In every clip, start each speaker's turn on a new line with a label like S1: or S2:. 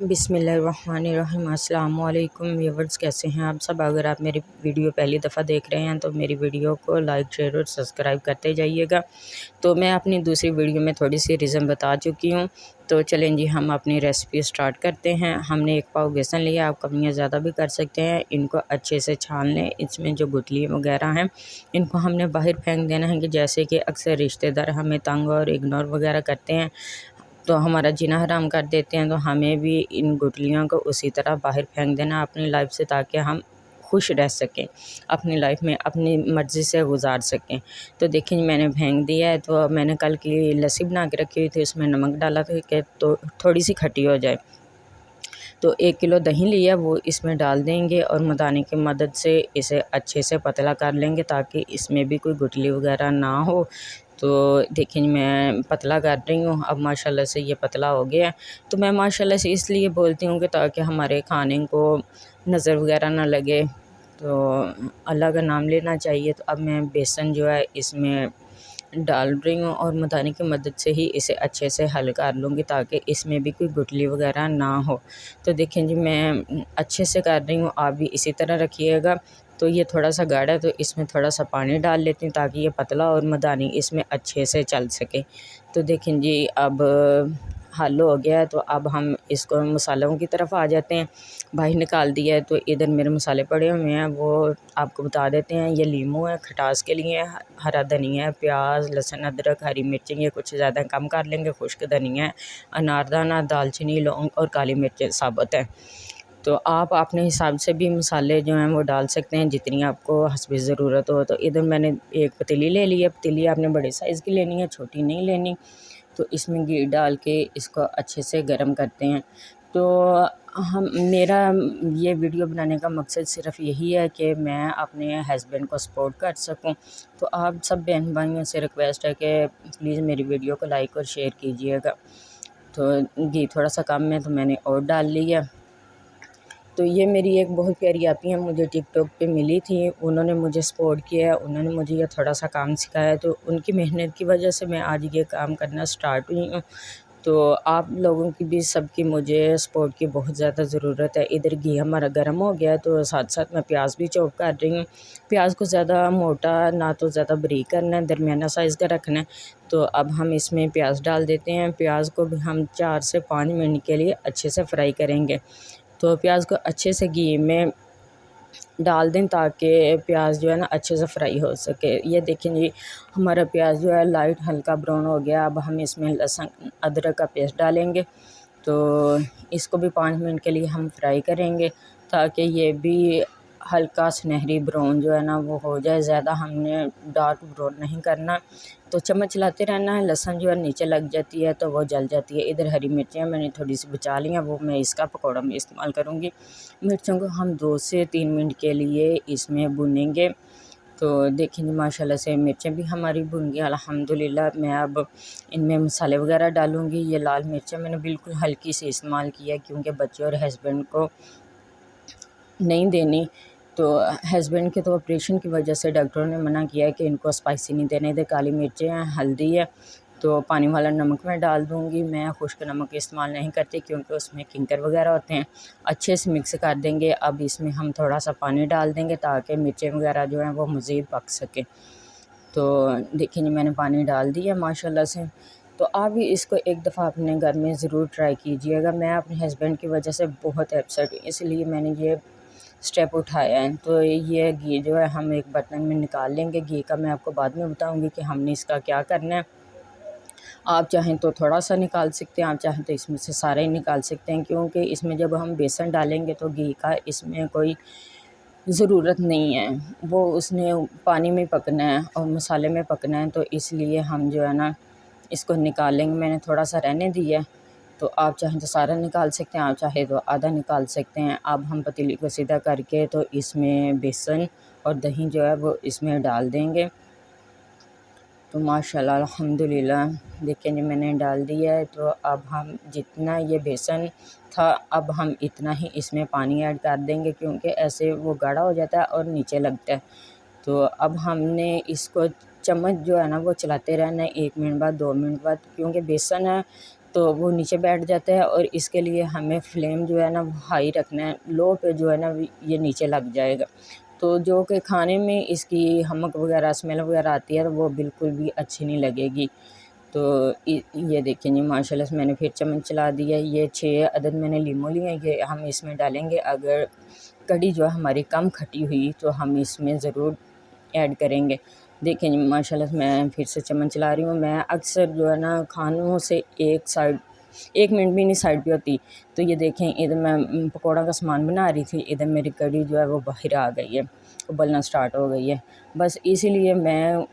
S1: बिस्मिल्लाहिर्रहमानिर्रहीम। अस्सलाम वालेकुम व्यूअर्स, कैसे हैं आप सब। अगर आप मेरी वीडियो पहली दफ़ा देख रहे हैं तो मेरी वीडियो को लाइक शेयर और सब्सक्राइब करते जाइएगा। तो मैं अपनी दूसरी वीडियो में थोड़ी सी रीज़न बता चुकी हूँ। तो चलें जी, हम अपनी रेसिपी स्टार्ट करते हैं। हमने 1 पाव बेसन लिया, आप कमियाँ ज़्यादा भी कर सकते हैं। इनको अच्छे से छान लें, इसमें जो गुठली वगैरह हैं इनको हमने बाहर फेंक देना है। कि जैसे कि अक्सर रिश्तेदार हमें तंग और इग्नोर वगैरह करते हैं तो हमारा जीना हराम कर देते हैं, तो हमें भी इन गुठलियों को उसी तरह बाहर फेंक देना अपनी लाइफ से, ताकि हम खुश रह सकें, अपनी लाइफ में अपनी मर्ज़ी से गुजार सकें। तो देखिए मैंने फेंक दिया है। तो मैंने कल की लस्सी बना के रखी हुई थी, उसमें नमक डाला था कि तो थोड़ी सी खट्टी हो जाए। तो 1 किलो दही लिया, वो इसमें डाल देंगे और मदानी की मदद से इसे अच्छे से पतला कर लेंगे, ताकि इसमें भी कोई गुठली वगैरह ना हो। तो देखिए मैं पतला कर रही हूँ। अब माशाल्लाह से ये पतला हो गया है। तो मैं माशाल्लाह से इसलिए बोलती हूँ कि ताकि हमारे खाने को नज़र वगैरह ना लगे, तो अल्लाह का नाम लेना चाहिए। तो अब मैं बेसन जो है इसमें डाल रही हूँ और मदानी की मदद से ही इसे अच्छे से हल कर लूँगी, ताकि इसमें भी कोई गुठली वगैरह ना हो। तो देखें जी मैं अच्छे से कर रही हूँ, आप भी इसी तरह रखिएगा। तो ये थोड़ा सा गाढ़ा है, तो इसमें थोड़ा सा पानी डाल लेती हूँ ताकि ये पतला और मदानी इसमें अच्छे से चल सके। तो देखें जी अब हल हो गया है। तो अब हम इसको मसालों की तरफ आ जाते हैं। बाहर निकाल दिया है, तो इधर मेरे मसाले पड़े हुए हैं, वो आपको बता देते हैं। ये लीमू है खटास के लिए, हरा धनिया है, प्याज, लहसुन, अदरक, हरी मिर्चें, ये कुछ ज़्यादा कम कर लेंगे, खुश्क धनिया है, अनारदाना, दालचीनी, लौंग और काली मिर्च साबुत है। तो आप अपने हिसाब से भी मसाले जो हैं वो डाल सकते हैं, जितनी आपको हस्बे ज़रूरत हो। तो इधर मैंने एक पतीली ले ली है। पतीली आपने बड़े साइज़ की लेनी है, छोटी नहीं लेनी। तो इसमें घी डाल के इसको अच्छे से गर्म करते हैं। तो हम मेरा ये वीडियो बनाने का मकसद सिर्फ़ यही है कि मैं अपने हस्बैंड को सपोर्ट कर सकूं। तो आप सब बहन भाइयों से रिक्वेस्ट है कि प्लीज़ मेरी वीडियो को लाइक और शेयर कीजिएगा। तो घी थोड़ा सा कम है तो मैंने और डाल लिया। तो ये मेरी एक बहुत प्यारी आपी हैं, मुझे टिकटॉक पे मिली थी। उन्होंने मुझे सपोर्ट किया, उन्होंने मुझे ये थोड़ा सा काम सिखाया। तो उनकी मेहनत की वजह से मैं आज ये काम करना स्टार्ट हुई हूँ। तो आप लोगों की भी सबकी मुझे सपोर्ट की बहुत ज़्यादा ज़रूरत है। इधर घी हमारा गर्म हो गया है, तो साथ साथ मैं प्याज भी चॉप कर रही हूँ। प्याज को ज़्यादा मोटा ना तो ज़्यादा बारीक करना है, दरमियाना साइज़ का रखना है। तो अब हम इसमें प्याज डाल देते हैं। प्याज को भी हम 4 से 5 मिनट के लिए अच्छे से फ्राई करेंगे। तो प्याज को अच्छे से घी में डाल दें, ताकि प्याज जो है ना अच्छे से फ्राई हो सके। ये देखें जी हमारा प्याज जो है लाइट हल्का ब्राउन हो गया। अब हम इसमें लहसुन अदरक का पेस्ट डालेंगे। तो इसको भी 5 मिनट के लिए हम फ्राई करेंगे, ताकि ये भी हल्का सुनहरी ब्राउन जो है ना वो हो जाए। ज़्यादा हमने डार्क ब्राउन नहीं करना। तो चम्मच चलाते रहना है। लहसुन जो है नीचे लग जाती है तो वो जल जाती है। इधर हरी मिर्चें मैंने थोड़ी सी बचा ली हैं, वो मैं इसका पकौड़ा में इस्तेमाल करूँगी। मिर्चों को हम 2 से 3 मिनट के लिए इसमें भुनेंगे। तो देखिए माशाल्लाह से मिर्चें भी हमारी भुन गई अल्हम्दुलिल्लाह। मैं अब इनमें मसाले वगैरह डालूँगी। ये लाल मिर्चें मैंने बिल्कुल हल्की से इस्तेमाल किया, क्योंकि बच्चे और हस्बैंड को नहीं देनी। तो हस्बैंड के तो ऑपरेशन की वजह से डॉक्टरों ने मना किया है कि इनको स्पाइसी नहीं देने। इधर काली मिर्चें हैं, हल्दी है, तो पानी वाला नमक मैं डाल दूँगी। मैं खुश्क नमक इस्तेमाल नहीं करती, क्योंकि उसमें किंकर वगैरह होते हैं। अच्छे से मिक्स कर देंगे। अब इसमें हम थोड़ा सा पानी डाल देंगे, ताकि मिर्चें वगैरह जो हैं वो मज़ीद पक सकें। तो देखिए जी मैंने पानी डाल दिया माशाल्लाह से। तो आप भी इसको एक दफ़ा अपने घर में ज़रूर ट्राई कीजिएगा। मैं अपने हस्बैंड की वजह से बहुत अपसेट हूँ, इसलिए मैंने ये स्टेप उठाया है। तो ये घी जो है हम एक बर्तन में निकाल लेंगे। घी का मैं आपको बाद में बताऊंगी कि हमने इसका क्या करना है। आप चाहें तो थोड़ा सा निकाल सकते हैं, आप चाहें तो इसमें से सारा ही निकाल सकते हैं, क्योंकि इसमें जब हम बेसन डालेंगे तो घी का इसमें कोई ज़रूरत नहीं है। वो उसने पानी में पकना है और मसाले में पकना है। तो इसलिए हम जो है ना इसको निकालेंगे। मैंने थोड़ा सा रहने दिया है। तो आप चाहें तो सारा निकाल सकते हैं, आप चाहे तो आधा निकाल सकते हैं। अब हम पतीली को सीधा करके तो इसमें बेसन और दही जो है वो इसमें डाल देंगे। तो माशाल्लाह अल्हम्दुलिल्लाह देखिए जी मैंने डाल दिया है। तो अब हम जितना ये बेसन था, अब हम इतना ही इसमें पानी ऐड कर देंगे, क्योंकि ऐसे वो गाढ़ा हो जाता है और नीचे लगता है। तो अब हमने इसको चम्मच जो है ना वो चलाते रहना है, 1 मिनट बाद 2 मिनट बाद, क्योंकि बेसन है तो वो नीचे बैठ जाता है, और इसके लिए हमें फ्लेम जो है ना हाई रखना है, लो पे जो है ना ये नीचे लग जाएगा। तो जो कि खाने में इसकी हमक वगैरह स्मेल वगैरह आती है तो वो बिल्कुल भी अच्छी नहीं लगेगी। तो ये देखिए जी माशाल्लाह से मैंने फिर चम्मच चला दिया। ये 6 अदद मैंने लीमू लिए हैं, ये हम इसमें डालेंगे। अगर कढ़ी जो है हमारी कम खटी हुई तो हम इसमें ज़रूर ऐड करेंगे। देखिए जी माशाल्लाह से मैं फिर से चम्मच चला रही हूँ। मैं अक्सर जो है ना खानों से एक मिनट भी नहीं साइड पे होती। तो ये देखें, इधर मैं पकौड़ा का सामान बना रही थी, इधर मेरी कढ़ी जो है वो बाहर आ गई है, उबलना स्टार्ट हो गई है। बस इसीलिए मैं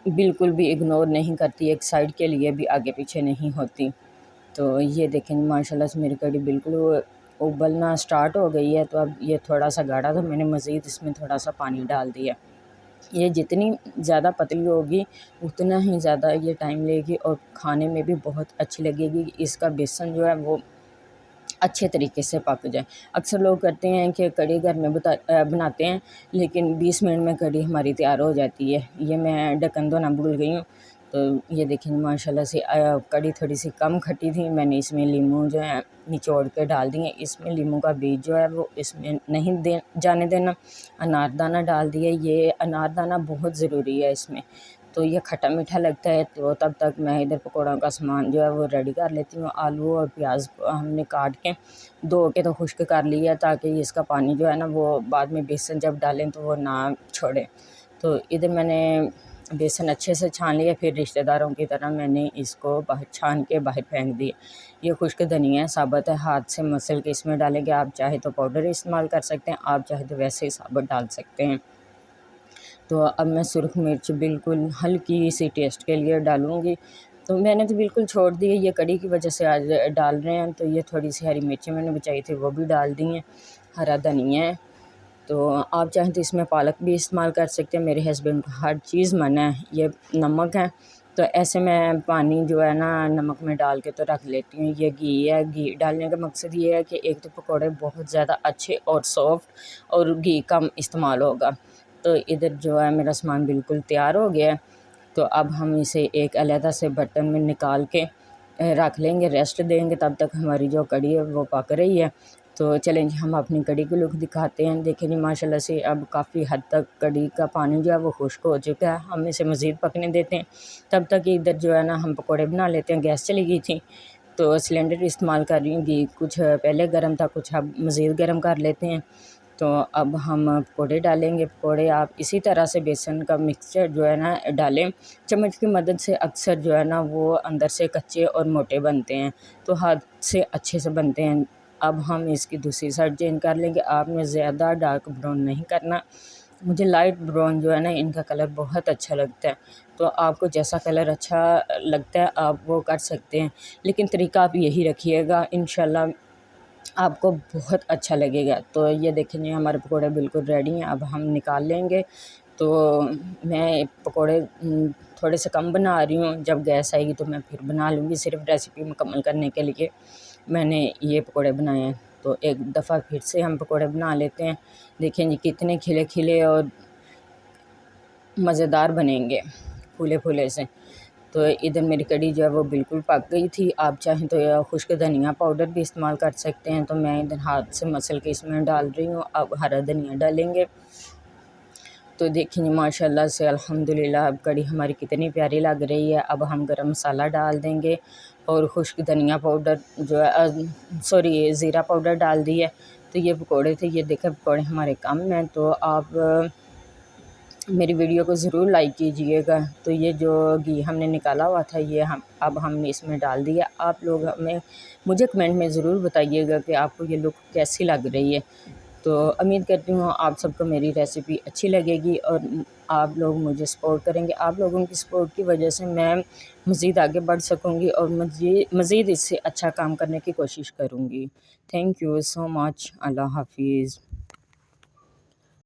S1: बिल्कुल भी इग्नोर नहीं करती, एक साइड के लिए भी आगे पीछे नहीं होती। तो ये देखें माशाल्लाह से मेरी कढ़ी बिल्कुल उबलना स्टार्ट हो गई है। तो अब ये थोड़ा सा गाढ़ा था, मैंने मज़ीद इसमें थोड़ा सा पानी डाल दिया। ये जितनी ज़्यादा पतली होगी उतना ही ज़्यादा ये टाइम लेगी और खाने में भी बहुत अच्छी लगेगी। इसका बेसन जो है वो अच्छे तरीके से पक जाए। अक्सर लोग करते हैं कि कढ़ी घर में बनाते हैं, लेकिन 20 मिनट में कढ़ी हमारी तैयार हो जाती है। ये मैं ढक्कन धोना भूल गई हूँ। तो ये देखें माशाल्लाह से कढ़ी थोड़ी सी कम खट्टी थी, मैंने इसमें लीमू जो है निचोड़ के डाल दिए। इसमें लीमू का बीज जो है वो इसमें नहीं जाने देना, अनारदाना डाल दिया। ये अनारदाना बहुत ज़रूरी है इसमें। तो ये खट्टा मीठा लगता है। तो तब तक मैं इधर पकौड़ों का सामान जो है वो रेडी कर लेती हूँ। आलू और प्याज हमने काट के धो के तो खुश्क कर लिया, ताकि इसका पानी जो है ना वो बाद में बेसन जब डालें तो वो ना छोड़े। तो इधर मैंने बेसन अच्छे से छान लिया, फिर रिश्तेदारों की तरह मैंने इसको बाहर छान के बाहर फेंक दिया। ये खुश्क धनिया साबुत है, हाथ से मसल के इसमें डालेंगे। आप चाहे तो पाउडर इस्तेमाल कर सकते हैं, आप चाहे तो वैसे ही साबुत डाल सकते हैं। तो अब मैं सुरख मिर्च बिल्कुल हल्की सी टेस्ट के लिए डालूँगी। तो मैंने तो बिल्कुल छोड़ दी है, ये कढ़ी की वजह से आज डाल रहे हैं। तो ये थोड़ी सी हरी मिर्चें मैंने बचाई थी वो भी डाल दी हैं, हरा धनिया है। तो आप चाहें तो इसमें पालक भी इस्तेमाल कर सकते हैं। मेरे हस्बैंड को हर चीज़ मना है। ये नमक है, तो ऐसे मैं पानी जो है ना नमक में डाल के तो रख लेती हूँ। ये घी है, घी डालने का मकसद ये है कि एक तो पकौड़े बहुत ज़्यादा अच्छे और सॉफ्ट, और घी कम इस्तेमाल होगा। तो इधर जो है मेरा सामान बिल्कुल तैयार हो गया है। तो अब हम इसे एक अलहदा से बर्तन में निकाल के रख लेंगे, रेस्ट देंगे। तब तक हमारी जो कढ़ी है वो पक रही है। तो चलें जी, हम अपनी कढ़ी को लुक दिखाते हैं। देखें जी माशाल्लाह से अब काफ़ी हद तक कढ़ी का पानी जो है वो खुश्क हो चुका है। हम इसे मज़ीद पकने देते हैं। तब तक इधर जो है ना हम पकौड़े बना लेते हैं। गैस चली गई थी तो सिलेंडर इस्तेमाल कर रही हूँ। घी कुछ पहले गर्म था, कुछ अब मज़ीद गर्म कर लेते हैं। तो अब हम पकौड़े डालेंगे। पकौड़े आप इसी तरह से बेसन का मिक्सचर जो है ना डालें, चम्मच की मदद से। अक्सर जो है ना वो अंदर से कच्चे और मोटे बनते हैं, तो हाथ से अच्छे से बनते हैं। अब हम इसकी दूसरी साइड चेंज कर लेंगे। आपने ज़्यादा डार्क ब्राउन नहीं करना, मुझे लाइट ब्राउन जो है ना इनका कलर बहुत अच्छा लगता है। तो आपको जैसा कलर अच्छा लगता है आप वो कर सकते हैं, लेकिन तरीका आप यही रखिएगा, इंशाल्लाह आपको बहुत अच्छा लगेगा। तो ये देखेंगे हमारे पकौड़े बिल्कुल रेडी हैं, अब हम निकाल लेंगे। तो मैं पकौड़े थोड़े से कम बना रही हूँ, जब गैस आएगी तो मैं फिर बना लूँगी। सिर्फ रेसिपी मुकम्मल करने के लिए मैंने ये पकौड़े बनाए हैं। तो एक दफ़ा फिर से हम पकौड़े बना लेते हैं। देखें जी कितने खिले खिले और मज़ेदार बनेंगे, फूले फूले से। तो इधर मेरी कढ़ी जो है वो बिल्कुल पक गई थी। आप चाहें तो या खुश्क धनिया पाउडर भी इस्तेमाल कर सकते हैं। तो मैं इधर हाथ से मसल के इसमें डाल रही हूँ। अब हरा धनिया डालेंगे। तो देखिए माशाल्लाह से अल्हम्दुलिल्लाह अब कढ़ी हमारी कितनी प्यारी लग रही है। अब हम गरम मसाला डाल देंगे और खुश्क धनिया पाउडर जो है ज़ीरा पाउडर डाल दिए। तो ये पकौड़े थे, ये देखें पकौड़े हमारे कम हैं। तो आप मेरी वीडियो को ज़रूर लाइक कीजिएगा। तो ये जो घी हमने निकाला हुआ था ये अब हमने इसमें डाल दिया। आप लोग मुझे कमेंट में ज़रूर बताइएगा कि आपको ये लुक कैसी लग रही है। तो उम्मीद करती हूँ आप सबको मेरी रेसिपी अच्छी लगेगी और आप लोग मुझे सपोर्ट करेंगे। आप लोगों की सपोर्ट की वजह से मैं मज़ीद आगे बढ़ सकूँगी और मज़ीद इससे अच्छा काम करने की कोशिश करूँगी। Thank you so much. अल्लाह हाफ़िज़।